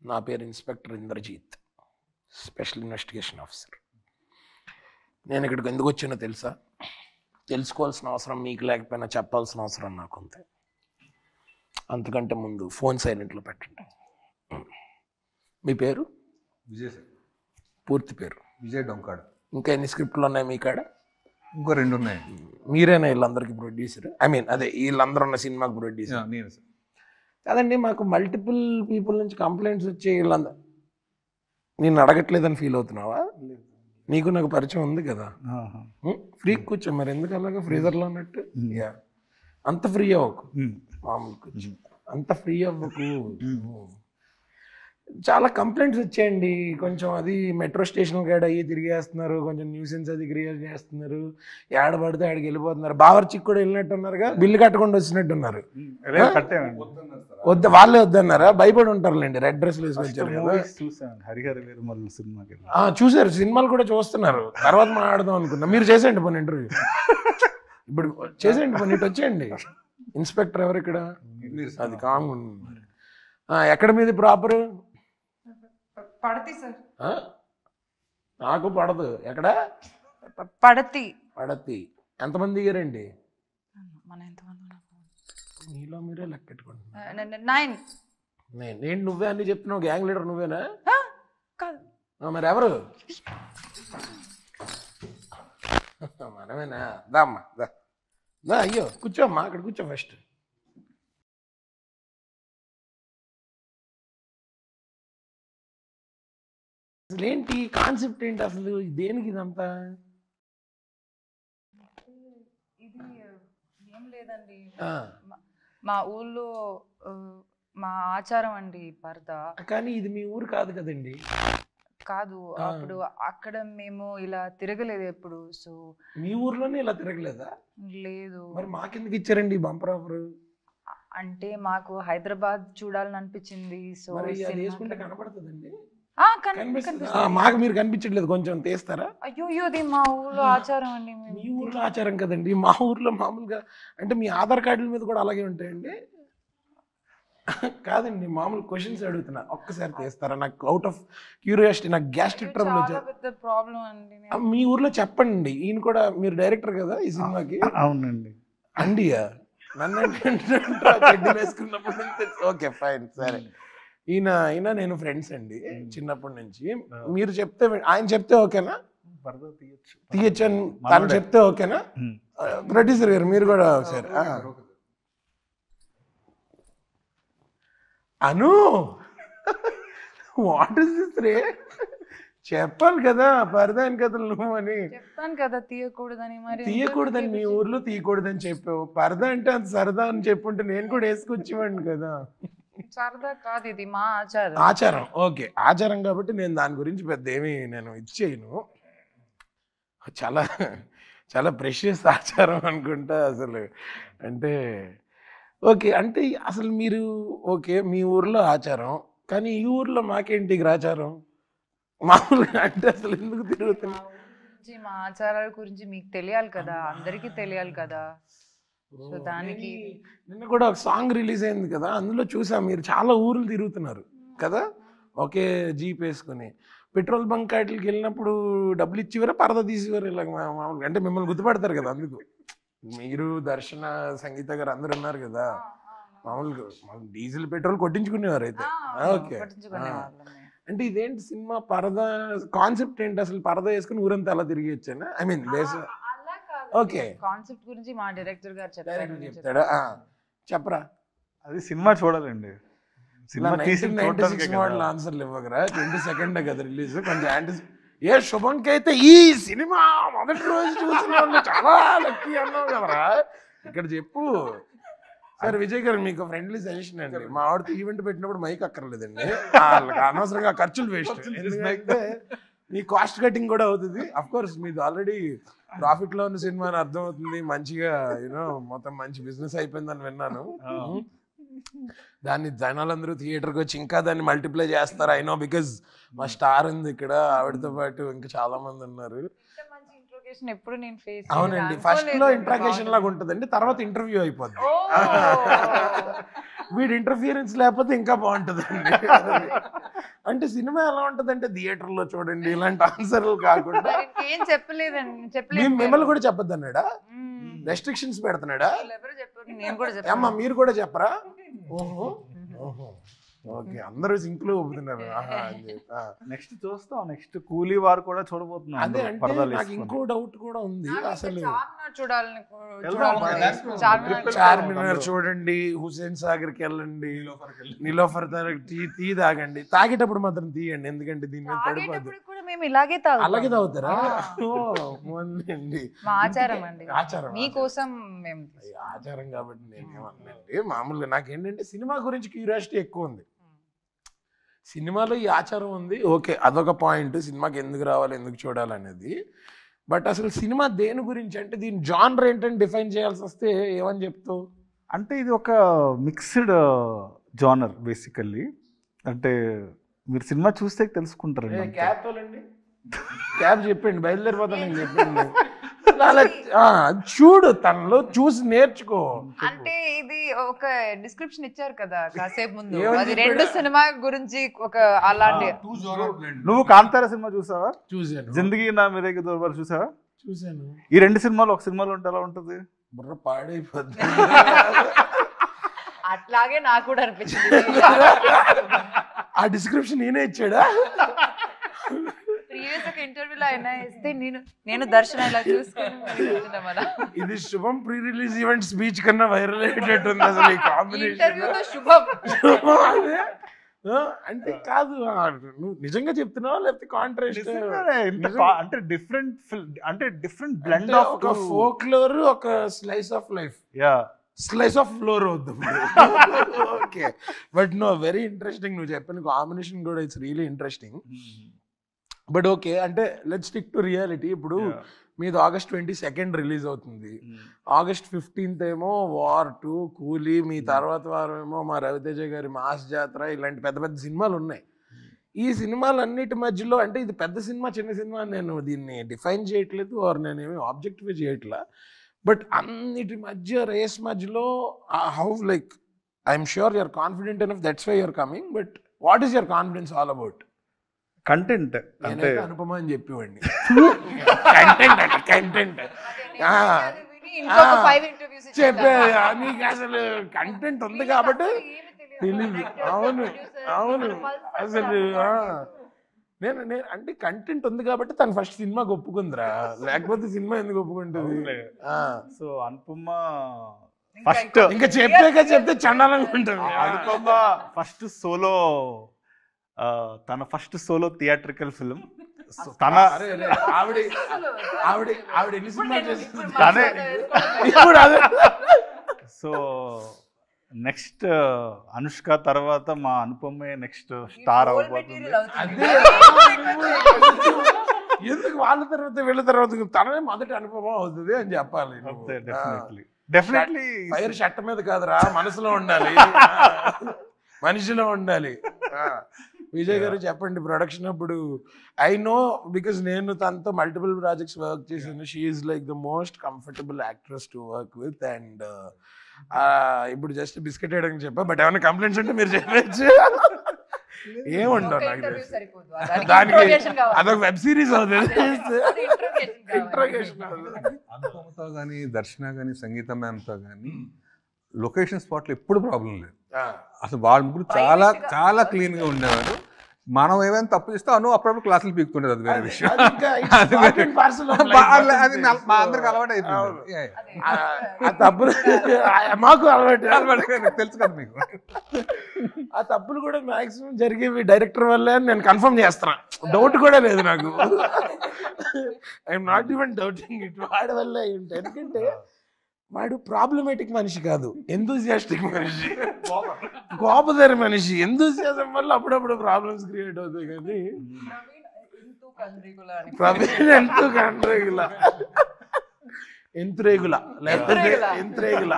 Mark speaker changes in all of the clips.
Speaker 1: నా పేరు inspector Indrajeet, special investigation officer. నేను ఇక్కడికి ఎందుకు వచ్చానో తెలుసా? తెలుసుకోవాల్సిన అవసరం మీకు లేకపోయినా చెప్పాల్సిన అవసరం నాకు ఉంది. అంతకంటే ముందు ఫోన్ సైలెంట్లో పెట్టండి. మీ పేరు?
Speaker 2: విజయ్ సార్.
Speaker 1: పూర్తి పేరు?
Speaker 2: విజయ్ డొంకాడు.
Speaker 1: ఇంకా ఎన్ని స్క్రిప్ట్లు ఉన్నాయి మీ కాడ?
Speaker 2: ఇంకో 2 ఉన్నాయి.
Speaker 1: మీరేనా వీళ్ళందరికీ ప్రొడ్యూసర్? అదే వీళ్ళందరూ ఉన్న సినిమాకి ప్రొడ్యూసర్?
Speaker 2: నేను సార్.
Speaker 1: కాదండి, మాకు మల్టిపుల్ పీపుల్ నుంచి కంప్లైంట్స్ వచ్చే వీళ్ళందరూ నేను అడగట్లేదని ఫీల్ అవుతున్నావా? నీకు నాకు పరిచయం ఉంది కదా, ఫ్రీ కూర్చో. మరి ఎందుకు అలాగా ఫ్రీజర్లో అన్నట్టు? అంత ఫ్రీ అవ్వకు, మామూలు కూర్చో, అంత ఫ్రీ అవ్వకు. చాలా కంప్లైంట్స్ వచ్చాయండి. కొంచెం అది మెట్రో స్టేషన్ కాడ అయ్యి తిరిగేస్తున్నారు, కొంచెం న్యూసెన్స్ అది క్రియేట్ చేస్తున్నారు, ఏడ పడితే ఆడికి వెళ్ళిపోతున్నారు. బావర్చికి కూడా వెళ్ళినట్టు ఉన్నారుగా, బిల్లు కట్టకుండా వచ్చినట్టున్నారు. వాళ్ళే వద్దన్నారా? భయపడి ఉంటారులేండి, రెడ్ డ్రెస్లు వేసుకొచ్చారు కదా. చూసారు, సినిమాలు కూడా చూస్తున్నారు. తర్వాత మాట్లాడదాం అనుకున్నా. మీరు చేసేయండి పోనీ ఇంటర్వ్యూ, ఇప్పుడు చేసేయండి పోనీ, ఇటు వచ్చేయండి. ఇన్స్పెక్టర్ ఎవరు ఇక్కడ? అది కామన్. ఎక్కడ మీది ప్రాపర్?
Speaker 3: పడతి సార్.
Speaker 1: నాకు పడదు. ఎక్కడ?
Speaker 3: పడతి.
Speaker 1: పడతి. ఎంతమంది దిగారండి?
Speaker 3: మన ఎంతమంది?
Speaker 1: మీలో మీరే లెక్కెట్టుకుంటున్నా.
Speaker 3: 9.
Speaker 1: నేను నువ్వే అన్ని చెప్తున్నావు. గ్యాంగ్ లీడర్ నువ్వేనా?
Speaker 3: కాదు.
Speaker 1: మరి ఎవరు? మనమేనా? దామ్మా దా. అయ్యో కూర్చోమ్మా, అక్కడ కూర్చో ఫస్ట్. అసలు ఏంటి కాన్సెప్ట్ ఏంటి అసలు? దేనికి ఇదంతా?
Speaker 3: ఇది ఏం లేదండి, మా ఊళ్ళో మా ఆచారం అండి పరదా.
Speaker 1: కానీ ఇది మీ ఊరు కాదు కదండి.
Speaker 3: కాదు, అప్పుడు అక్కడ మేము ఇలా తిరగలేదు ఎప్పుడు. సో
Speaker 1: మీ ఊర్లోనే ఇలా తిరగలేదా?
Speaker 3: లేదు.
Speaker 1: మరి మాకెందుకు ఇచ్చారండి బంపర్ ఆఫర్?
Speaker 3: అంటే మాకు హైదరాబాద్ చూడాలని అనిపించింది. సో
Speaker 1: వేసుకుంటే కనపడుతుందండి.
Speaker 3: కనిపిస్తుంది.
Speaker 1: మాకు మీరు కనిపించట్లేదు, కొంచెం తీస్తారా?
Speaker 3: అయ్యో, ఇది మా ఊర్లో ఆచారం అండి.
Speaker 1: మీ ఊర్లో ఆచారం కదండి. మా ఊర్లో మామూలుగా అంటే మీ ఆధార్ కార్డుల మీద కూడా అలాగే ఉంటాయండి. కాదండి, మామూలు క్వశ్చన్స్ అడుగుతున్నా, ఒక్కసారి తీస్తారా? నాకు అవుట్ ఆఫ్ క్యూరియాసిటీ, నాకు గ్యాస్ట్రిక్ ట్రబుల్
Speaker 3: వచ్చే ప్రాబ్లం అండి.
Speaker 1: మీ ఊర్లో చెప్పండి. ఈయన కూడా మీరు డైరెక్టర్ కదా ఈ సినిమాకి?
Speaker 2: అవునండి.
Speaker 1: అండియా నన్ను వేసుకున్నప్పుడు. ఓకే ఫైన్, సరే. ఈయన నేను ఫ్రెండ్స్ అండి చిన్నప్పటి నుంచి. మీరు చెప్తే, ఆయన చెప్తే ఓకేనా? తీయచ్చు అని తను చెప్తే ఓకేనా? ప్రొడ్యూసర్ గారు మీరు కూడా ఒకసారి. అను, వాట్ ఇస్ దిస్ రే? చెప్పాలి కదా పరదాని కథలు నువ్వు అని.
Speaker 3: చెప్తాను కదా తీయకూడదని. మరి
Speaker 1: తీయకూడదని మీ ఊర్లో తీయకూడదని చెప్పావు. పరదా అంటే అంత సరదా అని చెప్పుంటే నేను కూడా వేసుకొచ్చేవాడిని కదా.
Speaker 3: సరదా కాదు, ఇది మా ఆచారం.
Speaker 1: ఆచారం, ఓకే ఆచారం కాబట్టి నేను దాని గురించి పెద్ద ఏమి నేను ఇచ్చేయను. చాలా చాలా ప్రెషియస్ ఆచారం అనుకుంటా అసలు. అంటే ఓకే, అంటే అసలు మీరు ఓకే మీ ఊర్లో ఆచారం, కానీ ఈ ఊర్లో మాకేంటి గ్రాచారం మామూలుగా? అంటే అసలు ఎందుకు తిరుగుతున్నా?
Speaker 3: మా ఆచారాల గురించి మీకు తెలియాలి కదా, అందరికీ తెలియాలి కదా. సో దానికి
Speaker 1: నిన్న కూడా ఒక సాంగ్ రిలీజ్ అయింది కదా, అందులో చూసా మీరు చాలా ఊర్లు తిరుగుతున్నారు కదా, ఒకే జీప్ వేసుకుని. పెట్రోల్ బంక్ వాటికి వెళ్ళినప్పుడు డబ్బులు ఇచ్చేవారా, పరద తీసేవారు? ఇలా మామూలుగా అంటే మిమ్మల్ని గుర్తుపడతారు కదా, అందుకు. మీరు, దర్శన, సంగీత గారు అందరు ఉన్నారు కదా, మామూలుగా డీజిల్ పెట్రోల్ కొట్టించుకునేవారు అయితే. ఓకే, అంటే ఇదేంటి సినిమా పరద కాన్సెప్ట్ ఏంటి అసలు? పరద వేసుకుని ఊరంతా అలా తిరిగి వచ్చానా? ఐ మీన్ ఓకే,
Speaker 3: కాన్సెప్ట్ గురించి మా డైరెక్టర్ గారు
Speaker 1: చెప్తాడా? చెప్పరా.
Speaker 2: అది సినిమా చూడాలండి.
Speaker 1: మోడల్ ఆన్సర్లు ఇవ్వకరా. 22 కదా రిలీజ్. కొంచెం ఏ శుభంకి అయితే ఈ సినిమా మొదటి రోజు చూసిన వాళ్ళు చాలా లక్కీ అన్నావు కదరా, ఇక్కడ చెప్పు. సరే విజయ్ గారు, మీకు ఫ్రెండ్లీ సజెషన్ అండి. మా ఆవిడతో ఈవెంట్ పెట్టినప్పుడు మైక్ అక్కర్లేదండి, వాళ్ళకి అనవసరంగా ఖర్చులు వేస్ట్. ఎందుకంటే మీ కాస్ట్ కటింగ్ కూడా అవుతుంది. అఫ్ కోర్స్ మీది ఆల్రెడీ ప్రాఫిట్ లో ఉన్న సినిమా అని అర్థం అవుతుంది. మంచిగా మొత్తం మంచి బిజినెస్ అయిపోయిందని విన్నాను. దాన్ని జనాలందరూ థియేటర్కి వచ్చి ఇంకా దాన్ని మల్టిప్లై చేస్తారు. ఐ నో, బికాజ్ మా స్టార్ ఉంది ఇక్కడ, ఆవిడతో పాటు ఇంకా చాలా మంది ఉన్నారు. అవునండి, ఫస్ట్ లో ఇంట్రాగేషన్ లాగా ఉంటుందండి, తర్వాత ఇంటర్వ్యూ అయిపోద్ది. వీడి ఇంటర్ఫియరెన్స్ లేకపోతే ఇంకా బాగుంటుందండి. అంటే సినిమా ఎలా ఉంటుందంటే థియేటర్లో చూడండి ఇలాంటి ఆన్సర్లు కాకుండా.
Speaker 3: ఏం చెప్పలేదు.
Speaker 1: మిమ్మల్ని కూడా చెప్పొద్దు అన్నాడా? రెస్ట్రిక్షన్స్ పెడుతున్నాడా?
Speaker 3: నేను కూడా
Speaker 1: అమ్మా మీరు కూడా చెప్పరా? ఓహో ఓకే, అందరూ సింక్ లో ఒప్పుతున్నారు.
Speaker 2: నెక్స్ట్ చూస్తాం, నెక్స్ట్ కూలీ వారు కూడా చూడబోతున్నాం.
Speaker 1: అదే అంటే నాకు ఇంకో డౌట్ కూడా ఉంది. అసలు చార్మినార్ చూడండి, హుసేన్ సాగర్ కి వెళ్ళండి, నిలోఫర్ టీ తాగండి. తాగేటప్పుడు మాత్రం తీయండి, ఎందుకంటే దీని మీద పడిపోద్ది. అలాగే తాగుతారా? అండి
Speaker 3: ఆచారం అండి,
Speaker 1: ఆచారం
Speaker 3: మీకోసం మేము
Speaker 1: ఆచారం కాబట్టి నేనేమన్నానండి. మామూలుగా నాకేంటంటే సినిమా గురించి క్యూరియాసిటీ ఎక్కువ ఉంది. సినిమాలో ఈ ఆచారం ఉంది, ఓకే, అదొక పాయింట్. సినిమాకి ఎందుకు రావాలి, ఎందుకు చూడాలి అనేది. బట్ అసలు సినిమా దేని గురించి అంటే దీని జానర్ ఏంటని డిఫైన్ చేయాల్సి వస్తే ఏమని చెప్తావు?
Speaker 2: అంటే ఇది ఒక మిక్స్డ్ జానర్ బేసికల్లీ. అంటే మీరు సినిమా చూస్తే తెలుసుకుంటారండి.
Speaker 1: క్యాబ్ తోలండి, క్యాబ్ చెప్పండి, బయలుదేరిపోతానని చెప్పండి. అలా చూడు, తనలో చూసి నేర్చుకో.
Speaker 3: అంటే ఇది ఒక డిస్క్రిప్షన్ ఇచ్చారు కదా కాసేపు ముందు, అది రెండు సినిమా గురించి ఒక అలాంటి.
Speaker 2: నువ్వు కాంతార సినిమా చూసావా?
Speaker 1: చూసాను.
Speaker 2: జిందగీ నా మీరేకి దోర్బార్ చూసావా?
Speaker 1: చూసాను.
Speaker 2: ఈ రెండు సినిమాలు ఒక సినిమాలో ఉంటే ఎలా ఉంటుంది?
Speaker 1: బుర్ర పాడైపోద్ది.
Speaker 3: అట్లాగే నాకు కూడా అనిపించింది.
Speaker 1: ఆ డిస్క్రిప్షన్ నేనే ఇచ్చాడా?
Speaker 3: ప్రీవియస్ ఒక ఇంటర్వ్యూలో అయినా ఇస్తే నేను దర్శనం ఇలా చూసుకుని.
Speaker 1: ఇది శుభం ప్రీ రిలీజ్ ఈవెంట్ స్పీచ్ కన్నా వైరల్ అయ్యేటట్టుంది అసలు ఈ కాంబినేషన్.
Speaker 3: శుభం
Speaker 1: అదే అంటే కాదు, నువ్వు నిజంగా చెప్తున్నావా లేకపోతే కాంట్రాస్ట్?
Speaker 2: అంటే డిఫరెంట్ బ్లెండ్ ఆఫ్
Speaker 1: ఒక ఫోక్లోర్, ఒక slice of life. Slice of floor వద్దు. Okay, but no, very interesting. నువ్వు చెప్పిన కాంబినేషన్ కూడా it's really interesting. But okay, అంటే లెట్స్ స్టిక్ టు రియాలిటీ. ఇప్పుడు మీది August 22 రిలీజ్ అవుతుంది. August 15 ఏమో వార్ 2, కూలీ, మీ తర్వాత వారం ఏమో మా రవితేజ గారి మాస్ జాతర, ఇలాంటి పెద్ద పెద్ద సినిమాలు ఉన్నాయి. ఈ సినిమాలన్నిటి మధ్యలో అంటే ఇది పెద్ద సినిమా చిన్న సినిమా నేను దీన్ని డిఫైన్ చేయట్లేదు, ఆర్ నేనేమి ఆబ్జెక్టివ్ చేయట్లా. బట్ అన్నిటి మధ్య రేస్ మధ్యలో how like I'm sure you're confident enough, that's why you're coming. But what is your confidence all about?
Speaker 2: Content అంటే
Speaker 1: అనుపమ అని చెప్పేవాడిని. కంటెంట్ చెప్పే నీకు అసలు కంటెంట్ ఉంది కాబట్టి తెలియదు. అవును అవును, అసలు నేను అంటే కంటెంట్ ఉంది కాబట్టి తను ఫస్ట్ సినిమాకి ఒప్పుకుందిరా, లేకపోతే సినిమా ఎందుకు ఒప్పుకుంటుంది?
Speaker 2: సో అనుపమ ఫస్ట్
Speaker 1: ఇంకా చెప్తే చండాలంగా ఉంటుంది.
Speaker 2: అనుపమ ఫస్ట్ సోలో, తన ఫస్ట్ సోలో థియేట్రికల్ ఫిల్మ్. తన
Speaker 1: ఆవిడ ఎన్ని సినిమాలు చేస్తుంది?
Speaker 2: తనే
Speaker 1: ఇప్పుడు అదే.
Speaker 2: సో నెక్స్ట్ అనుష్క తర్వాత మా అనుపమే నెక్స్ట్ స్టార్ అవ్వబోతుంది.
Speaker 1: ఎందుకు వాళ్ళ తర్వాత వీళ్ళ తర్వాత తననే మొదటి అనుభవం అవుతుంది అని చెప్పాలి.
Speaker 2: డెఫినెట్లీ
Speaker 1: ఫైర్ షర్ట్ మీద కాదురా, మనసులో ఉండాలి, మనిషిలో ఉండాలి. విజయ్ గారు చెప్పండి, ప్రొడక్షన్ అప్పుడు ఐ నో బికాస్ నేను తనతో మల్టిపుల్ ప్రాజెక్ట్స్ వర్క్ చేశాను. She is like the most comfortable actress to work with. And ఇప్పుడు జస్ట్ బిస్కెట్ వేయడానికి చెప్పా, బట్ ఏమైనా కంప్లైంట్స్ ఉంటే మీరు చెప్పచ్చు. ఏముండవు నాకు తెలిసి దానికి, అదొక వెబ్ సిరీస్ అవుతుంది.
Speaker 4: అనుపమతో కానీ దర్శన కానీ సంగీత మ్యామ్తో కానీ లొకేషన్ స్పాట్లో ఎప్పుడు ప్రాబ్లం లేదు. అసలు వాళ్ళ ముగ్గురు చాలా చాలా క్లీన్గా ఉండేవారు. మనం ఏమైనా తప్పు చేస్తే అను అప్పుడప్పుడు క్లాసులు పీకుతుండేది, అది వేరే విషయం. అది మా అందరికి అలవాటు అయిపోయింది.
Speaker 1: తప్పులు మాకు అలవాటు
Speaker 4: తెలుసు కదా మీకు.
Speaker 1: ఆ తప్పులు కూడా మాక్సిమం జరిగేవి డైరెక్టర్ వల్లే అని నేను కన్ఫర్మ్ చేస్తున్నా. డౌట్ కూడా లేదు నాకు. I'm not even doubting it. వాడి వల్లే ఏంటి, ఎందుకంటే వాడు ప్రాబ్లమేటిక్ మనిషి కాదు, ఎంతూజియాస్టిక్ మనిషి, కోపదారి మనిషి. ఎంతూజియాజం వల్ల అప్పుడప్పుడు ప్రాబ్లమ్స్ క్రియేట్ అవుతాయి. కానీ ప్రవీణ్ ఎంతురేగుల లేకపోతే ఎంతురేగుల.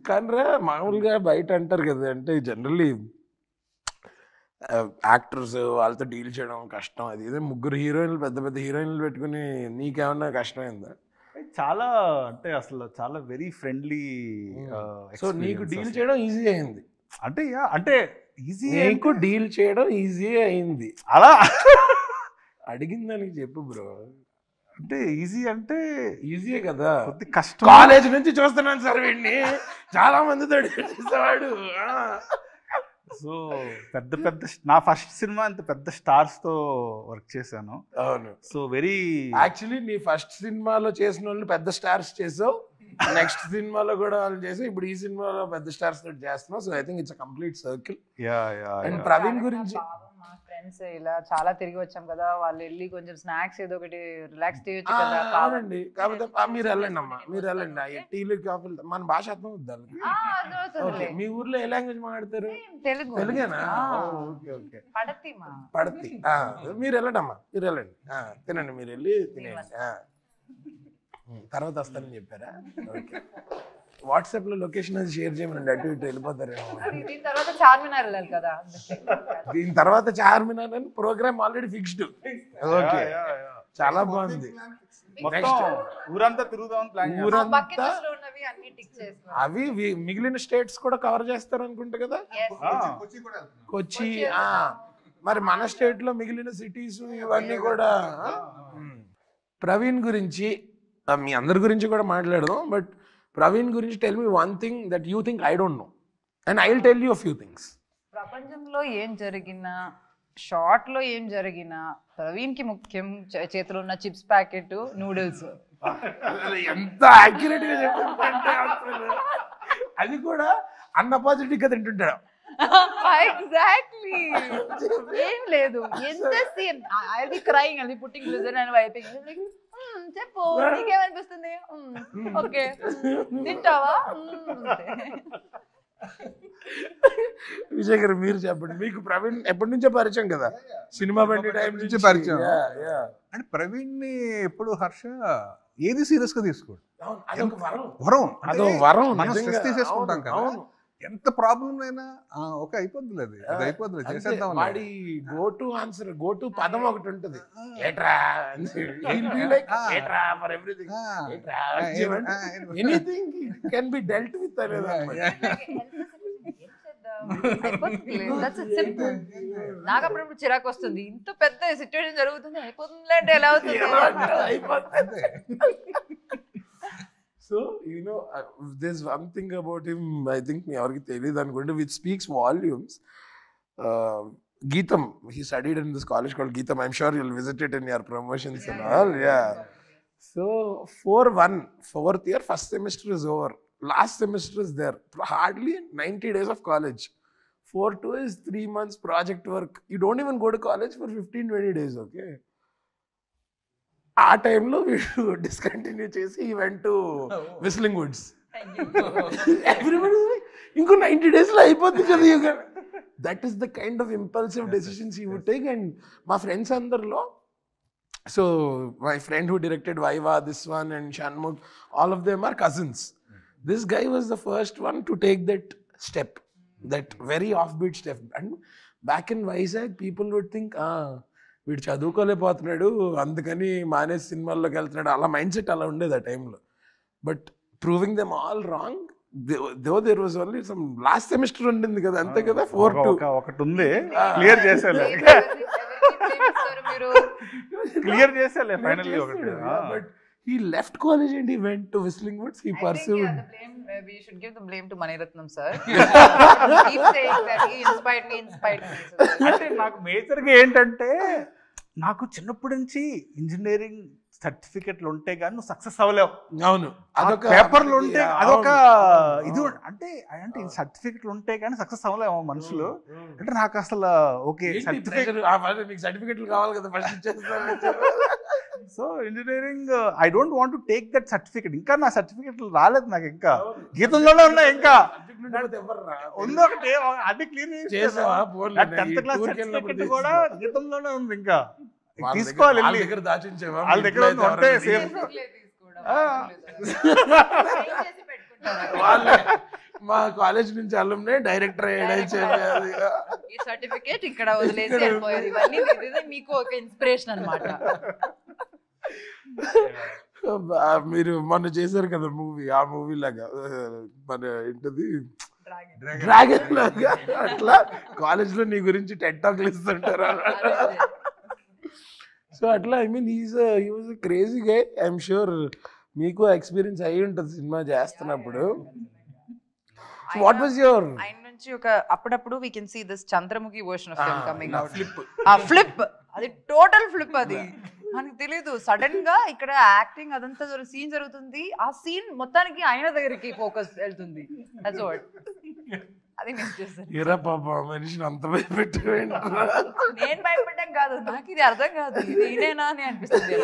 Speaker 1: కానీ మామూలుగా బయట అంటారు కదా, అంటే జనరల్లీ యాక్టర్స్ వాళ్ళతో డీల్ చేయడం కష్టం. అది ఇదే ముగ్గురు హీరోయిన్లు, పెద్ద పెద్ద హీరోయిన్లు పెట్టుకుని నీకేమన్నా కష్టమైందా?
Speaker 2: చాలా అంటే అసలు చాలా వెరీ ఫ్రెండ్లీ.
Speaker 1: సో నీకు డీల్ చేయడం ఈజీ అయింది.
Speaker 2: అంటే అంటే ఈజీ,
Speaker 1: నీకు డీల్ చేయడం ఈజీ అయింది.
Speaker 2: అలా
Speaker 1: అడిగిన దానికి చెప్పు బ్రో.
Speaker 2: అంటే ఈజీ అంటే
Speaker 1: ఈజీయే కదా.
Speaker 2: కొద్ది కష్టం.
Speaker 1: కాలేజ్ నుంచి చూస్తున్నాను సార్ వీడిని, చాలా మందితో చేసేవాడు.
Speaker 2: సో పెద్ద పెద్ద నా ఫస్ట్ సినిమా అంత పెద్ద స్టార్స్ తో వర్క్ చేశాను.
Speaker 1: అవును.
Speaker 2: సో వెరీ
Speaker 1: యాక్చువల్లీ నీ ఫస్ట్ సినిమాలో చేసిన వాళ్ళు పెద్ద స్టార్స్ చేసావు, నెక్స్ట్ సినిమాలో కూడా వాళ్ళు చేసావు, ఇప్పుడు ఈ సినిమాలో పెద్ద స్టార్స్ తోటి చేస్తున్నావు. So I think it's complete circle. And Praveen గురించి
Speaker 3: మా ఫ్రెండ్స్ ఇలా చాలా తిరిగి వచ్చాం కదా, వాళ్ళు వెళ్ళి కొంచెం స్నాక్స్ ఏదో ఒకటి రిలాక్స్ చేయొచ్చు కదా.
Speaker 1: అవునండి. కాకపోతే మీరు వెళ్ళండి అమ్మా, మీరు వెళ్ళండి. టీలు కాఫీలు మన భాష అర్థం అవుద్ది. ఓకే, మీ ఊర్లో ఏ లాంగ్వేజ్ మాట్లాడతారు?
Speaker 3: తెలుగు.
Speaker 1: తెలుగేనా? Okay okay. పడతి. మీరు వెళ్ళండి అమ్మా, మీరు వెళ్ళండి, తినండి, మీరు వెళ్ళి తినేయండి. తర్వాత వస్తానని చెప్పారా? ఓకే. వాట్సాప్ లో లొకేషన్ అది షేర్ చేయమనండి, అటు ఇటు వెళ్ళిపోతారేమో.
Speaker 3: దీని తర్వాత చార్మినార్ వెళ్ళాలి కదా.
Speaker 1: దీని తర్వాత చార్మినార్ అని ప్రోగ్రామ్ ఆల్రెడీ ఫిక్స్డ్. ఓకే, చాలా బాగుంది.
Speaker 2: ఊరంతా తిరుగుదామని ప్లాన్.
Speaker 1: ఊరంతా అవి మిగిలిన స్టేట్స్ కూడా కవర్ చేస్తారు అనుకుంటా కదా. కొచ్చి, మరి మన స్టేట్ లో మిగిలిన సిటీస్ ఇవన్నీ కూడా. ప్రవీణ్ గురించి మీ అందరి గురించి కూడా మాట్లాడదాం, బట్ ప్రవీణ్ గురించి tell me one thing that you think I don't know and I will tell you few things.
Speaker 3: ప్రపంచంలో ఏం జరిగినా, షార్ట్ లో ఏం జరిగినా, ప్రవీణ్ కి ముఖ్యం చేతిలో ఉన్న చిప్స్ ప్యాకెట్, నూడిల్స్.
Speaker 1: ఎంత యాక్యురేట్ గా చెప్పారంటే అసలు అది కూడా అన్అపాజిటివ్ గా తింటుంటాడు.
Speaker 3: ఎగ్జాక్ట్లీ, ఏం లేదు. ఎంత same I be crying, I be putting glycerine and wiping. చెప్పు, నీకేమనిపిస్తుంది? ఓకే, తింటావా?
Speaker 1: విజయ్ గారు మీరు చెప్పండి, మీకు ప్రవీణ్ ఎప్పటి నుంచో పరిచయం కదా, సినిమా బండి టైం నుంచి
Speaker 4: పరిచయం. అంటే ప్రవీణ్ ని ఎప్పుడు హర్ష ఏది సీరియస్ గా తీసుకోడు. వరం మనం స్ట్రెస్ తీసేసుకుంటాం కదా. ఎంత ప్రాబ్లం అయినా ఓకే అయిపోద్ది, అది అయిపోద్ది, చేసేద్దాం.
Speaker 1: వాడి go to answer, go to పదం ఒకటి ఉంటుంది, anything can be dealt with అనేది.
Speaker 3: నాకు అప్పుడప్పుడు చిరాకు వస్తుంది, ఇంత పెద్ద సిచ్యువేషన్ జరుగుతుంది, అయిపోతుంది అంటే ఎలా అవుతుంది?
Speaker 1: So, you know, there's one thing about him, I think, everyone teliyadu anukunte, which speaks volumes. Geetham, he studied in this college called Geetham. I'm sure you'll visit it in your promotions and all. Yeah. So, 4-1, 4th year, first semester is over. Last semester is there. Hardly 90 days of college. 4-2 is 3 months project work. You don't even go to college for 15-20 days, okay? ఆ టైంలో వీడు discontinue చేసి ఈ went to whistling woods. Everybody ఇంకో 90 days లో అయిపోద్ది కదా. That is the kind of impulsive decisions he would take. And మా ఫ్రెండ్స్ అందరిలో, so my friend who directed Viva, this one and Shanmukh, all of them are cousins. This guy was the first one to take that step, that very off beat step. And back in Vizag people would think వీడు చదువుకోలేకపోతున్నాడు అందుకని మానేసి సినిమాల్లోకి వెళ్తున్నాడు, అలా mind set అలా ఉండేది ఆ టైంలో. But proving them all wrong. Though there was only some last semester ఉండింది కదా, అంతే కదా. 4-2
Speaker 2: ఒకటి ఉంది, క్లియర్ చేసేలే, క్లియర్ చేసేలే ఫైనల్లీ ఒకటి.
Speaker 1: But he left college and he went to Whistling Woods. He pursued.
Speaker 3: We should give the blame to Mani Ratnam sir. Keep saying that he inspired me.
Speaker 2: అంటే నాకు మేజర్గా ఏంటంటే, నాకు చిన్నప్పటి నుంచి ఇంజనీరింగ్ సర్టిఫికెట్లు ఉంటే కానీ నువ్వు సక్సెస్ అవ్వలేవు.
Speaker 1: అవును, అదొక
Speaker 2: పేపర్లు ఉంటే అదొక ఇది. అంటే సర్టిఫికెట్లు ఉంటే కానీ సక్సెస్ అవ్వలేము మనుషులు. అంటే నాకు అసలు ఓకే
Speaker 1: సర్టిఫికెట్లు కావాలి కదా ఫస్ట్ ఇచ్చేస్తారు.
Speaker 2: So engineering I don't want to take that certificate. ఇంకా నా సర్టిఫికెట్లు రాలేదు నాకు, ఇంకా గీతంలోనే ఉన్నాయి. ఇంకా ఉంది ఒకటి, అది క్లియర్ చేసావా? 10th క్లాస్ సర్టిఫికెట్ కూడా గీతంలోనే ఉంది, ఇంకా తీసుకోవాలి.
Speaker 1: వాళ్ళ దగ్గర దాచించేవా?
Speaker 2: వాళ్ళ దగ్గర ఉంటే సేఫ్.
Speaker 1: మా కాలేజ్ నుంచి అల్లుమ్నే డైరెక్టర్ అయ్యాడు.
Speaker 3: ఈ సర్టిఫికేట్ ఇక్కడ వదిలేసి వెళ్ళిపోయారు. ఇవన్నీ మీకు ఒక ఇన్స్పిరేషన్ అన్నమాట.
Speaker 1: మీరు మొన్న చేశారు కదా మూవీ, ఆ మూవీ లాగా మన ఏంటది డ్రాగన్ లాగా అట్లా కాలేజ్లో నీ గురించి టెడ్ టాక్లు ఇస్తుంటారు. సో అట్లా I mean he was crazy గా. ఐఎమ్ షూర్ మీకు ఎక్స్పీరియన్స్ అయ్యి ఉంటుంది సినిమా చేస్తున్నప్పుడు. సో వాట్ వాజ్ యువర్
Speaker 3: ఆయన నుంచి ఒక అప్పుడప్పుడు we can see this Chandramukhi version of him coming out.
Speaker 1: Flip
Speaker 3: ఆ ఫ్లిప్ అది టోటల్ ఫ్లిప్. అది మనకు తెలియదు. సడన్ గా ఇక్కడ యాక్టింగ్ అదంతా సీన్ జరుగుతుంది, ఆ సీన్ మొత్తానికి ఆయన దగ్గరికి ఫోకస్ వెళ్తుంది. దట్స్ వాట్ అది మిస్ చేశాను.
Speaker 1: ఏరా పాప మనిషిని అంత భయపెట్టేవేంటి?
Speaker 3: నేను భయపడ్డాం కాదు, నాకు ఇది అర్థం కాదు, ఇది ఈయనేనా అని అనిపిస్తుంది.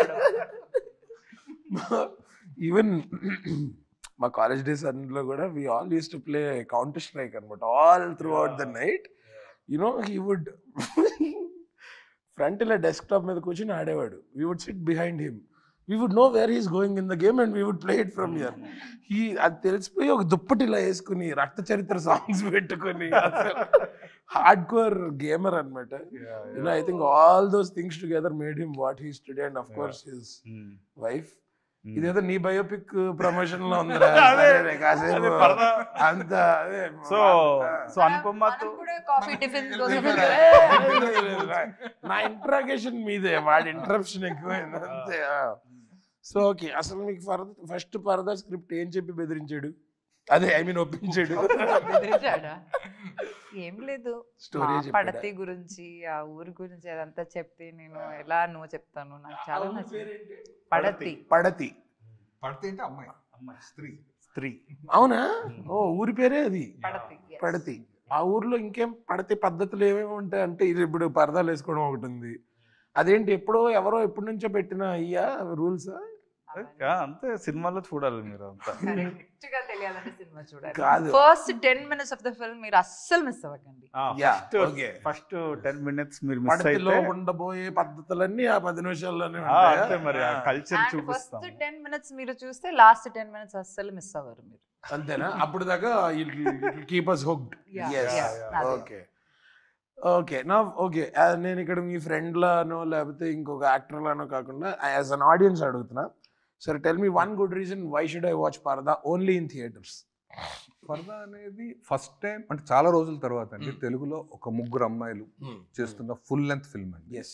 Speaker 1: ఈవెన్ మా కాలేజ్ డేస్ అన్నిలో కూడా we all used to play Counter Strike అనమాట all throughout the night. You know he would front ఇలా డెస్క్టాప్ మీద కూర్చొని ఆడేవాడు. We would sit behind him. We would know where he's going in the game and we would play it from here. అది తెలిసిపోయి ఒక దుప్పటి ఇలా వేసుకుని రక్త చరిత్ర సాంగ్స్ పెట్టుకొని హార్డ్ కోర్ గేమర్ అనమాట. You know I think all those things together made him what he's today. And of course his wife. ఇదేదో నీ బయోపిక్ ప్రమోషన్ లో ఉందిరా కాసేపు అంత.
Speaker 2: సో అనుపమతో
Speaker 3: కాఫీ టిఫిన్
Speaker 1: నా ఇంట్రాగేషన్ మీదే, వాడి ఇంటరప్షన్ ఎక్కువైంది అంతే. సో ఓకే, అసలు మీకు ఫస్ట్ పరదా స్క్రిప్ట్ ఏం చెప్పి బెదిరించాడు? అదే ఐ మీన్ ఒప్పించాడు.
Speaker 3: ఏం లేదు,
Speaker 1: స్టోరీ
Speaker 3: పడతి గురించి ఆ ఊరి గురించి అదంతా చెప్తే నేను ఎలా నువ్వు చెప్తాను. నాకు చాలా నచ్చింది. పడతి
Speaker 1: పడతి
Speaker 4: పడితే అంటే అమ్మాయి, అమ్మాయి స్త్రీ.
Speaker 1: అవునా? ఓ ఊరి పేరే అది
Speaker 3: పడతి.
Speaker 1: పడతి. ఆ ఊర్లో ఇంకేం పడతి పద్ధతులు ఏమేమి ఉంటాయి అంటే ఇది ఇప్పుడు పరదాలు వేసుకోవడం ఒకటి ఉంది. అదేంటి ఎప్పుడో ఎవరో ఎప్పటి నుంచో పెట్టిన అయ్యా రూల్సా?
Speaker 2: అంతే, సినిమాలో చూడాలి మీరు అంతా.
Speaker 3: కరెక్ట్ గా తెలియాలంటే సినిమా చూడాలి.
Speaker 1: కాదు,
Speaker 3: first 10 minutes of the film మీరు అస్సలు మిస్ అవ్వకండి.
Speaker 2: ఫస్ట్ 10 minutes మీరు మిస్ అయితే
Speaker 1: పడతిలో ఉండబోయే పద్ధతులన్నీ ఆ 10 నిమిషాల్లోనే
Speaker 2: అంతే. మరి ఆ కల్చర్ చూపిస్తాం.
Speaker 3: ఫస్ట్ 10 minutes మీరు చూస్తే లాస్ట్ 10 minutes అస్సలు మిస్ అవ్వరు మీరు.
Speaker 1: అంతేనా? అప్పుడు దాకా keep us hooked. Yes. Okay okay. నా ఓకే, నేను ఇక్కడ మీ ఫ్రెండ్ లానో లేకపోతే ఇంకొక యాక్టర్ లానో కాకుండా యాజ్ అన్ ఆడియన్స్ అడుగుతున్నా. సరే, tell me one good reason why should I watch Paradha only in theatres.
Speaker 4: Paradha అనేది ఫస్ట్ టైం అంటే చాలా రోజుల తర్వాత అండి తెలుగులో ఒక ముగ్గురు అమ్మాయిలు చేస్తున్న ఫుల్ లెంత్ ఫిల్మ్ అండి.
Speaker 1: ఎస్,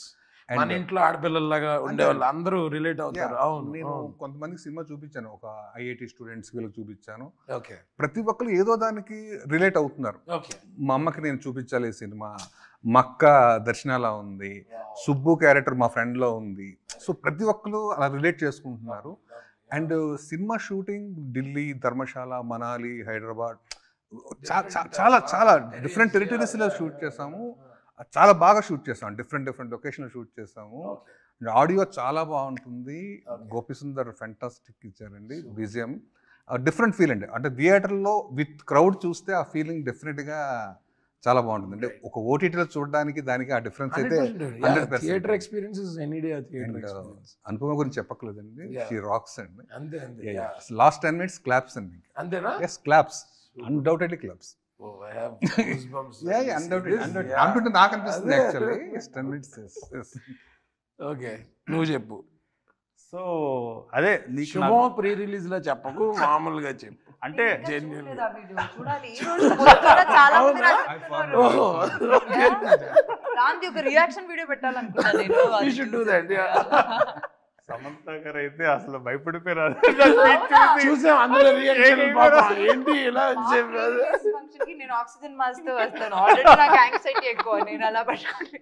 Speaker 1: మన ఇంట్లో ఆడపిల్లలాగా ఉండేవాళ్ళు అందరూ రిలేట్ అవుతారు. అవును,
Speaker 4: నేను కొంతమందికి సినిమా చూపించాను, ఒక ఐఐటి స్టూడెంట్స్ వీళ్ళకి చూపించాను.
Speaker 1: ఓకే,
Speaker 4: ప్రతి ఒక్కరు ఏదో దానికి రిలేట్ అవుతున్నారు.
Speaker 1: ఓకే,
Speaker 4: మా అమ్మకి నేను చూపించాలి సినిమా, మక్క దర్శనాలా ఉంది, సుబ్బు క్యారెక్టర్ మా ఫ్రెండ్లో ఉంది. సో ప్రతి ఒక్కరు అలా రిలేట్ చేసుకుంటున్నారు. And cinema shooting Delhi, Dharamshala, Manali, Hyderabad చాలా చాలా డిఫరెంట్ టెరిటరీస్లో షూట్ చేసాము. చాలా బాగా షూట్ చేసాము, డిఫరెంట్ లొకేషన్లో షూట్ చేసాము. ఆడియో చాలా బాగుంటుంది. గోపిసుందర్ ఫెంటాస్టిక్ ఇచ్చారండి. విజయం డిఫరెంట్ ఫీల్ అండి. అంటే థియేటర్లో విత్ క్రౌడ్ చూస్తే ఆ ఫీలింగ్ డెఫినెట్గా చాలా బాగుంటుంది. అంటే ఒక ఓటీటీలో చూడడానికి దానికి ఆ డిఫరెన్స్ అయితే 100%.
Speaker 1: Theatre experience is any day theatre experience.
Speaker 4: Anupama గురించి చెప్పక్కర్లేదండి, షీ రాక్స్ అండి.
Speaker 1: అంతే అంతే.
Speaker 4: లాస్ట్ 10 minutes క్లాప్స్ అండి.
Speaker 1: అంతేనా?
Speaker 4: yes, claps, undoubtedly claps.
Speaker 1: Oh, I have goosebumps.
Speaker 4: undoubtedly అంటుంటే నాకు అనిపిస్తుంది యాక్చువల్లీ. 10 minutes. yes.
Speaker 1: ఓకే, నువ్వు చెప్పు.
Speaker 2: సో అదే నీకు
Speaker 1: శుభం ప్రీ రిలీజ్ లో చెప్పకు, మామూలుగా చెప్పు.
Speaker 2: అంటే
Speaker 3: దానికి ఒక రియాక్షన్ వీడియో పెట్టాలనుకున్నా నేను.
Speaker 1: You should do that.
Speaker 2: Samantha గారు అయితే అసలు భయపడిపోయారు.
Speaker 1: చూసాం అందులో రియాక్షన్. ఏంటి ఇలా చెప్పారు?
Speaker 3: ఫంక్షన్ కి నేను ఆక్సిజన్ మాస్క్ తో వస్తాను. ఆల్రెడీ నాకు యాంగ్జైటీ ఎక్కువ, నేను అలా పట్టుకోండి.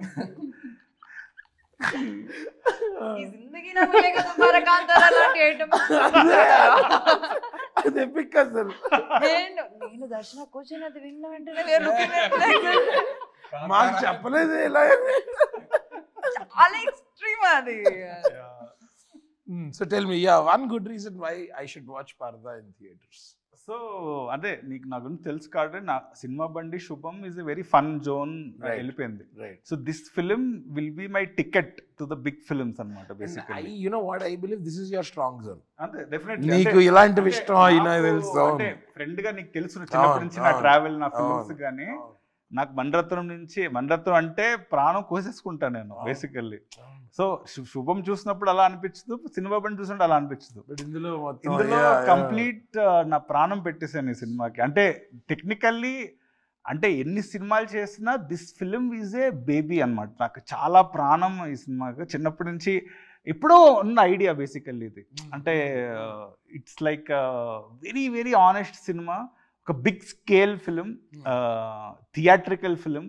Speaker 3: ఈ జిందగీ నా మిలేగా తుమ్హారా కాంతారా లాంటి ఐటమ్
Speaker 1: అది ఎపిక్ అసలు.
Speaker 3: నేను దర్శన కూర్చొని అది విన్న వెంటనే
Speaker 1: మాకు చెప్పలేదు ఇలా.
Speaker 3: చాలా ఎక్స్ట్రీమ్ అది.
Speaker 1: So tell me, one good reason why I should watch Parda in theaters.
Speaker 2: So అదే నీకు నా గురించి తెలుసు కాబట్టి నా సినిమా బండి Subham is a very fun zone వెళ్ళిపోయింది. So this film will be my ticket to the big films అన్నమాట basically.
Speaker 1: You know what I believe, this is your strong zone.
Speaker 2: అంతే, డెఫినెట్లీ.
Speaker 1: నీకు ఇలాంటివి ఇష్టం అయినా తెలుసు.
Speaker 2: అంటే ఫ్రెండ్ గా నీకు తెలుసు చిన్నప్పటి నుంచి నా ట్రావెల్, నా ఫిల్మ్స్ గానీ. నాకు మణిరత్నం అంటే ప్రాణం కోసేసుకుంటాను నేను బేసికల్లీ. సో శుభం చూసినప్పుడు అలా అనిపించదు, సినిమా బండి చూసినప్పుడు అలా అనిపించదు.
Speaker 1: ఇందులో
Speaker 2: కంప్లీట్ నా ప్రాణం పెట్టేశాను ఈ సినిమాకి. అంటే టెక్నికల్లీ అంటే ఎన్ని సినిమాలు చేసినా this film is a baby అన్నమాట. నాకు చాలా ప్రాణం ఈ సినిమాకి. చిన్నప్పటి నుంచి ఎప్పుడో ఉన్న ఐడియా బేసికల్లీ ఇది. అంటే it's like very very honest cinema, ఒక big scale film, theatrical film.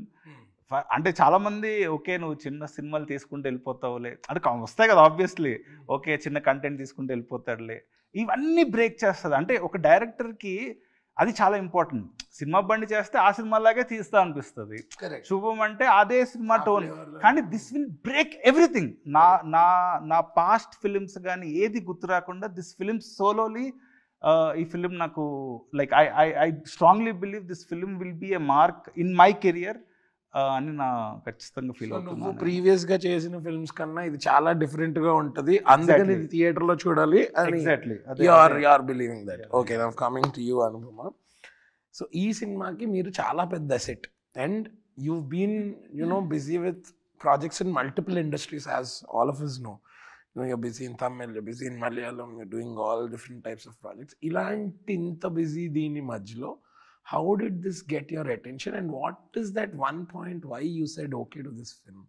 Speaker 2: అంటే చాలా మంది ఓకే నువ్వు చిన్న సినిమాలు తీసుకుంటూ వెళ్ళిపోతావులే అంటే వస్తాయి కదా ఆబ్వియస్లీ, ఓకే చిన్న కంటెంట్ తీసుకుంటూ వెళ్ళిపోతాడులే, ఇవన్నీ బ్రేక్ చేస్తుంది. అంటే ఒక డైరెక్టర్కి అది చాలా ఇంపార్టెంట్. సినిమా బండి చేస్తే ఆ సినిమాలాగే తీస్తా అనిపిస్తుంది. శుభం అంటే అదే సినిమా టోన్, కానీ దిస్ విల్ బ్రేక్ ఎవ్రీథింగ్. నా పాస్ట్ ఫిలిమ్స్ కానీ ఏది గుర్తు రాకుండా దిస్ ఫిలిం సోలోలీ ఈ ఫిలిం నాకు like I strongly believe this film will be a mark in my career అని నా ఖచ్చితంగా ఫీల్ అవుతున్నాను.
Speaker 1: ప్రీవియస్ గా చేసిన ఫిల్మ్స్ కన్నా ఇది చాలా డిఫరెంట్ గా ఉంటది, అందుకని ఇది థియేటర్ లో చూడాలి.
Speaker 2: Exactly
Speaker 1: you are believing that. Okay, I am coming to you Anupama. So ఈ సినిమాకి మీరు చాలా పెద్ద asset and you've been busy with projects in multiple industries, as all of us know. You're busy in Tamil, you're busy in Malayalam, you're doing all different types of projects. Ilanti inta busy deeni majlo, how did this get your attention, and what is that one point why you said okay to this film?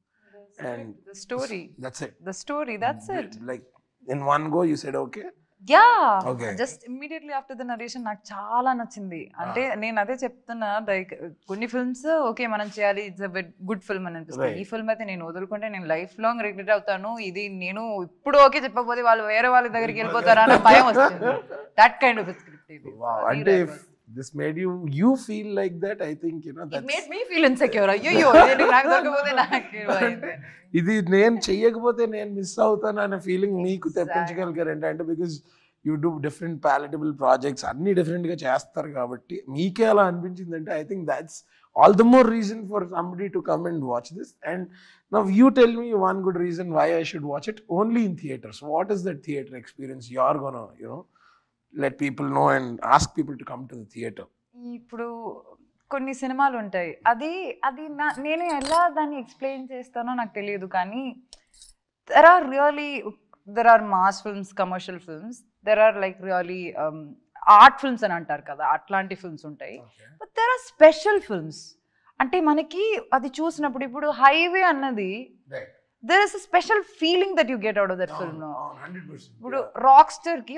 Speaker 1: And
Speaker 3: the story.
Speaker 1: That's it.
Speaker 3: The story, that's it.
Speaker 1: Like in one go you said okay?
Speaker 3: Yeah, just immediately after the narration నాకు చాలా నచ్చింది. అంటే నేను అదే చెప్తున్నా, like కొన్ని films okay మనం చేయాలి, ఇట్స్ అ గుడ్ ఫిల్మ్ అని అనిపిస్తుంది. ఈ ఫిల్మ్ అయితే నేను వదులుకుంటే నేను లైఫ్ లాంగ్ రిగ్రెట్ అవుతాను. ఇది నేను ఇప్పుడు ఓకే చెప్పకపోతే వాళ్ళు వేరే వాళ్ళ దగ్గరికి వెళ్ళిపోతారా అన్న భయం వస్తుంది. దట్ కైండ్ ఆఫ్ స్క్రిప్ట్ ఇది.
Speaker 1: అంటే this made you feel like that, I think that's
Speaker 3: it made me feel insecure. అయ్యో నాకు దొరకకపోతే నాకు
Speaker 1: ఇది నేను చెయ్యకపోతే నేను మిస్ అవుతాను అనే ఫీలింగ్ మీకు తెప్పించగలిగారు అంటే because you do different palatable projects, అన్ని డిఫరెంట్గా చేస్తారు కాబట్టి మీకే అలా అనిపించిందంటే I think that's all the more reason for somebody to come and watch this. And now you tell me one good reason why I should watch it only in theatres. What is that theatre experience you are gonna let people know and ask people to come to the theater?
Speaker 3: ఇప్పుడు కొన్ని సినిమాలు ఉంటాయి, అది నేను ఎలా దాన్ని explain చేస్తానో నాకు తెలియదు, కానీ there are mass films, commercial films, there are like really art films అని అంటారు కదా, అట్లాంటి ఫిల్మ్స్ ఉంటాయి. But there are special films. అంటే మనకి అది చూసినప్పుడు ఇప్పుడు హైవే అన్నది there is a special feeling that you get out of that film.
Speaker 1: 100%.
Speaker 3: ఇప్పుడు Rockstar ki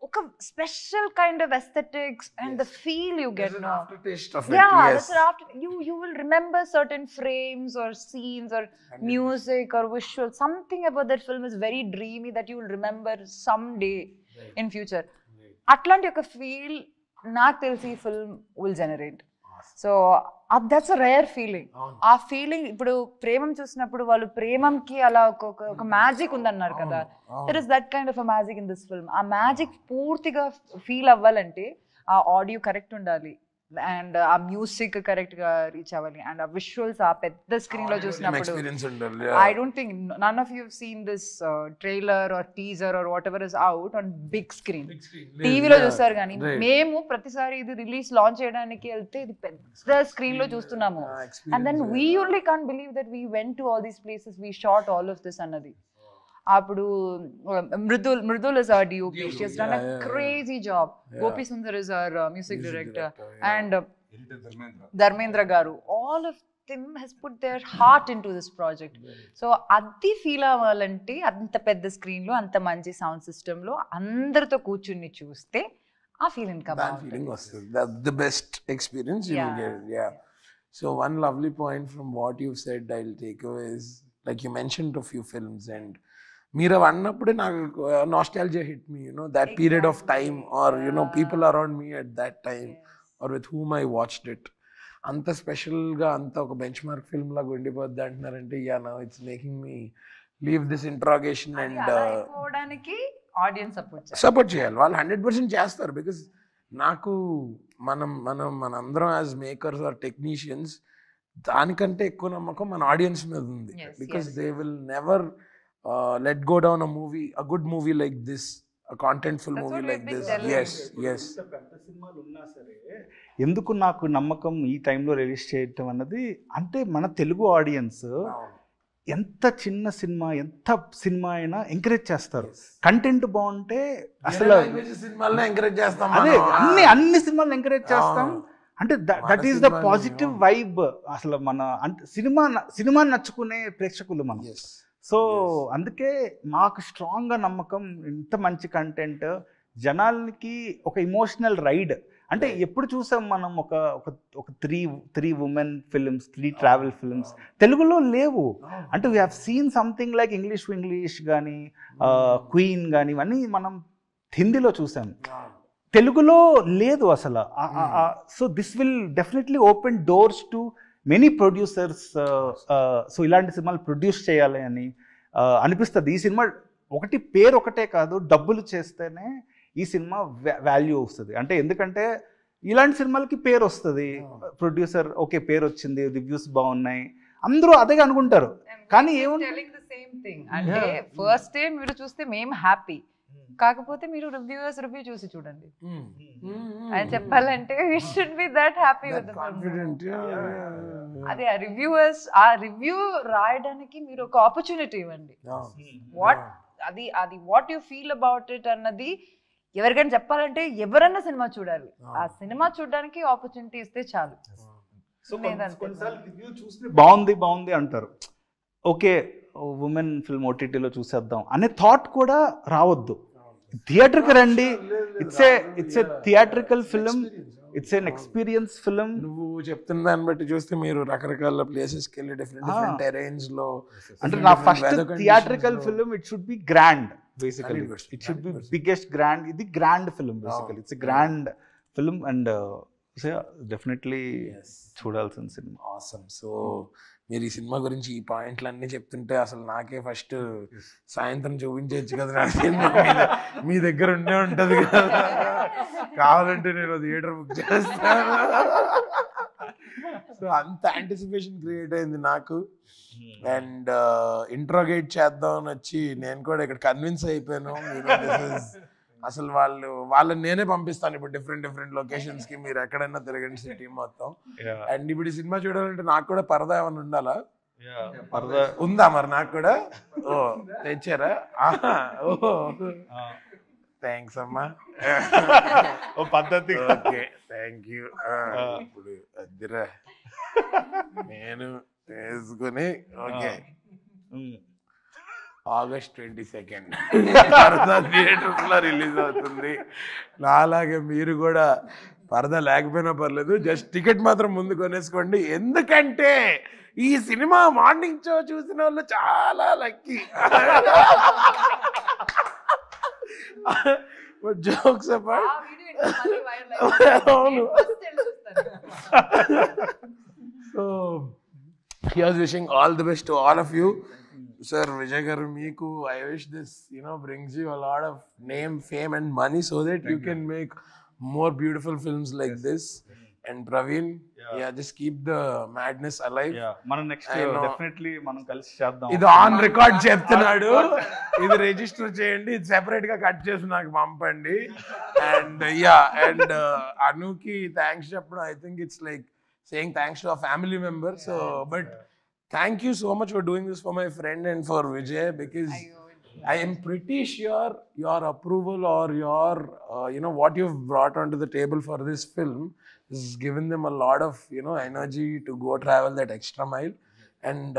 Speaker 3: oka special kind of aesthetics and the feel you get.
Speaker 1: There's an aftertaste of it.
Speaker 3: Yeah,
Speaker 1: yes.
Speaker 3: that's an after. You will remember certain frames or scenes or
Speaker 1: 100%.
Speaker 3: music or visual. Something about that film is very dreamy that you will remember someday in future. Atlanti oka feel నాకు తెలిసి ఈ film will generate. So that's a rare feeling. ఆ feeling ఇప్పుడు ప్రేమం చూసినప్పుడు వాళ్ళు ప్రేమంకి అలా ఒక magic ఉందన్నారు కదా, there is that kind of a magic in this film. ఆ మ్యాజిక్ పూర్తిగా ఫీల్ అవ్వాలంటే ఆ ఆడియో కరెక్ట్ ఉండాలి అండ్ ఆ మ్యూజిక్ కరెక్ట్ గా రీచ్ అవ్వాలి అండ్ ఆ విజువల్స్ ఆ పెద్ద స్క్రీన్ లో చూసినప్పుడు I don't think none of you seen this trailer or teaser or whatever is out on big screen. టీవీలో చూస్తారు కానీ మేము ప్రతిసారి ఇది రిలీజ్ లాంచ్ చేయడానికి వెళ్తే ఇది పెద్ద స్క్రీన్ లో చూస్తున్నాము. And then we only can't believe that we went to all these places, we shot all of this అన్నది. అప్పుడు Mridul is our DOP. She has done a crazy job. Gopi Sundar is our music director. And Dharmendra Garu. All of them has put their heart into this project. So adi feel avalante anta pedda screen lo anta manchi sound system lo andartho కూర్చుని చూస్తే ఆ feeling
Speaker 1: that's the best experience you will get. Yeah. So one lovely point from what you said I'll take away is, like you mentioned a few films and మీరు అన్నప్పుడే నాకు nostalgia hit me, that period of time or people around me at that time or with whom I watched it. అంత స్పెషల్గా అంత ఒక bench mark film లాగా ఉండిపోద్ది అంటున్నారంటే it's making me leave this interrogation and
Speaker 3: audience
Speaker 1: support చేయాలి. వాళ్ళు 100% చేస్తారు. బికాజ్ నాకు మనందరం యాజ్ మేకర్స్ ఆర్ టెక్నీషియన్స్ దానికంటే ఎక్కువ నమ్మకం మన ఆడియన్స్ మీద ఉంది. Because they will never let go down a good movie like this contentful
Speaker 3: That's
Speaker 1: movie
Speaker 3: what
Speaker 1: like
Speaker 3: we've been
Speaker 1: this.
Speaker 3: telling.
Speaker 1: Yes
Speaker 2: ఇంత పెద్ద సినిమాలు ఉన్నా సరే ఎందుకు నాకు నమ్మకం ఈ టైంలో రిలీజ్ చేయటం అన్నది, అంటే మన తెలుగు ఆడియన్స్ ఎంత చిన్న సినిమా ఎంత సినిమా అయినా ఎంకరేజ్ చేస్తారు. కంటెంట్ బాగుంటే అసలు
Speaker 1: సినిమాలనే ఎంకరేజ్ చేస్తాం.
Speaker 2: అదే అన్ని సినిమాలను ఎంకరేజ్ చేస్తాం. అంటే that is the positive vibe. అసలు మన అంటే సినిమా నచ్చుకునే ప్రేక్షకులు మనం. సో అందుకే మాకు స్ట్రాంగ్గా నమ్మకం, ఇంత మంచి కంటెంట్ జనాలకి ఒక ఇమోషనల్ రైడ్. అంటే ఎప్పుడు చూసాం మనం ఒక three women films, 3 travel films తెలుగులో లేవు. అంటే we have seen something like English కానీ క్వీన్ కానీ ఇవన్నీ మనం హిందీలో చూసాం, తెలుగులో లేదు అసలు. So this will definitely open doors to many producers. So ఇలాంటి సినిమాలు ప్రొడ్యూస్ చేయాలి అని అనిపిస్తుంది. ఈ సినిమా పేరు ఒకటే కాదు, డబ్బులు చేస్తేనే ఈ సినిమా వాల్యూ వస్తుంది. అంటే ఎందుకంటే ఇలాంటి సినిమాలకి పేరు వస్తుంది, ప్రొడ్యూసర్ ఓకే పేరు వచ్చింది, రివ్యూస్ బాగున్నాయి, అందరూ అదే అనుకుంటారు. కానీ
Speaker 3: అంటే ఫస్ట్ డే మీరు చూస్తే మేము హ్యాపీ, కాకపోతే మీరు రివ్యూ చూసి చూడండి. అని చెప్పాలంటే we should be that happy with the
Speaker 1: confident.
Speaker 3: అదే ఆ రివ్యూ రాయడానికి మీరు ఒక ఆపర్చునిటీ ఇవ్వండి. What you feel about it అన్నది ఎవరికైనా చెప్పాలంటే ఎవరన్నా సినిమా చూడాలి. ఆ సినిమా చూడడానికి ఆపర్చునిటీ ఇస్తే చాలు.
Speaker 2: సో కొన్నిసార్లు రివ్యూ చూస్తే బాగుంది అంటారు, ఓకే ఉమెన్ ఫిల్మ్ ఓటీటీలో చూసేద్దాం అనే థాట్ కూడా రావద్దు. థియేటర్కి రండి, it's a theatrical film, it's an experience film.
Speaker 1: నువ్వు చెప్తున్న దాన్ని బట్టి చూస్తే మీరు రకరకాల ప్లేసెస్కి వెళ్ళి డిఫరెంట్ టెరైన్స్ లో,
Speaker 2: అంటే నా first theatrical film it should be grand. Basically, it should be biggest grand. This grand film basically. It's a grand film and so yeah, definitely చూడాల్సిన సినిమా.
Speaker 1: ఆసమ్. సో మీరు ఈ సినిమా గురించి ఈ పాయింట్లు అన్నీ చెప్తుంటే అసలు నాకే ఫస్ట్ సాయంత్రం చూపించవచ్చు కదా, మీ దగ్గర ఉండే ఉంటుంది కదా, కావాలంటే నేను థియేటర్ బుక్ చేస్తాను. సో అంత యాంటిసిపేషన్ క్రియేట్ అయింది నాకు. అండ్ ఇంట్రోగేట్ చేద్దాం అని వచ్చి నేను కూడా ఇక్కడ కన్విన్స్ అయిపోయాను. అసలు వాళ్ళని నేనే పంపిస్తాను ఇప్పుడు డిఫరెంట్ లొకేషన్స్ కి, మీరు ఎక్కడైనా తిరగండి సిటీ మొత్తం. అండ్ ఇప్పుడు ఈ సినిమా చూడాలంటే నాకు కూడా పరదా ఏమైనా ఉండాలా? ఉందా మరి నాకు కూడా? ఓ తెచ్చారా? ఓ థ్యాంక్స్ అమ్మా,
Speaker 2: పద్ధతి.
Speaker 1: Okay thank you. ఇప్పుడు అద్దరా నేను వేసుకుని ఓకే. August 22nd పరదా థియేటర్స్ లో రిలీజ్ అవుతుంది. అలాగే మీరు కూడా పరదా లేకపోయినా పర్లేదు, జస్ట్ టికెట్ మాత్రం ముందు కొనేసుకోండి. ఎందుకంటే ఈ సినిమా మార్నింగ్ షో చూసిన వాళ్ళు చాలా లక్కీ. జోక్స్ అపార్ట్, అవును. So here's wishing all the best to all of you. Sir Vijay garu, meeku I wish this brings you a lot of name, fame and money so that you can make more beautiful films like this. And Praveen, just keep the madness alive.
Speaker 2: మనం next definitely మనం కలిసి చేద్దాం.
Speaker 1: ఇది on record చెప్తున్నాడు, ఇది register చేయండి, ఇది separate గా కట్ చేసి నాకు పంపండి. అండ్ అండ్ అనుకి థ్యాంక్స్ చెప్పడం, I think it's like saying thanks to a family member. So but thank you so much for doing this for my friend and for Vijay, because I am pretty sure your approval or your what you've brought onto the table for this film has given them a lot of energy to go travel that extra mile. And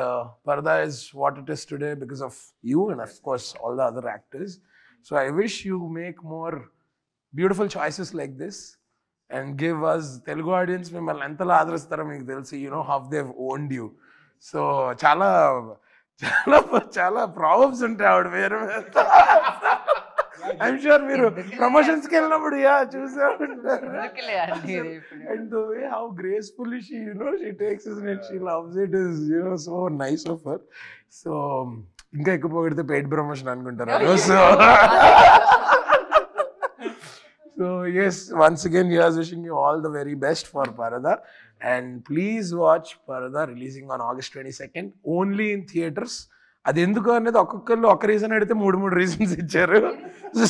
Speaker 1: Parda is what it is today because of you and of course all the other actors. So I wish you make more beautiful choices like this and give us Telugu audience మిమ్మల్ని ఎంతలా ఆదరిస్తారో మీకు తెలుసు. how they've owned you. So చాలా చాలా చాలా problems ఉంటాయి ఆవిడ వేరే. ఐఎమ్ షూర్ మీరు ప్రమోషన్స్కి వెళ్ళినప్పుడు చూసే ఉంటారు. And the way how gracefully she she takes it and she loves it is so nice of her. So ఇంకా ఎక్కువ పొగిడితే పెయిడ్ ప్రమోషన్ అనుకుంటారు. So yes, once again, here's wishing you all the very best for Parada. And please watch Parada, releasing on August 22nd, only in theaters. అది ఎందుకు అనేది ఒక్కొక్కళ్ళు ఒక reason అడిగితే 3 రీజన్స్ ఇచ్చారు.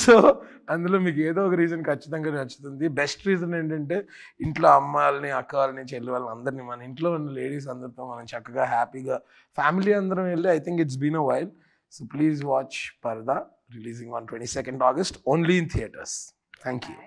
Speaker 1: సో అందులో మీకు ఏదో ఒక రీజన్ ఖచ్చితంగా నచ్చుతుంది. బెస్ట్ రీజన్ ఏంటంటే ఇంట్లో అమ్మ వాళ్ళని, అక్క వాళ్ళని, చెల్లి వాళ్ళని అందరినీ, మన ఇంట్లో ఉన్న లేడీస్ అందరితో మనం చక్కగా హ్యాపీగా ఫ్యామిలీ అందరం వెళ్ళి I think it's been a while. So please watch Paradha, releasing on 22nd August, only in theaters. Thank you.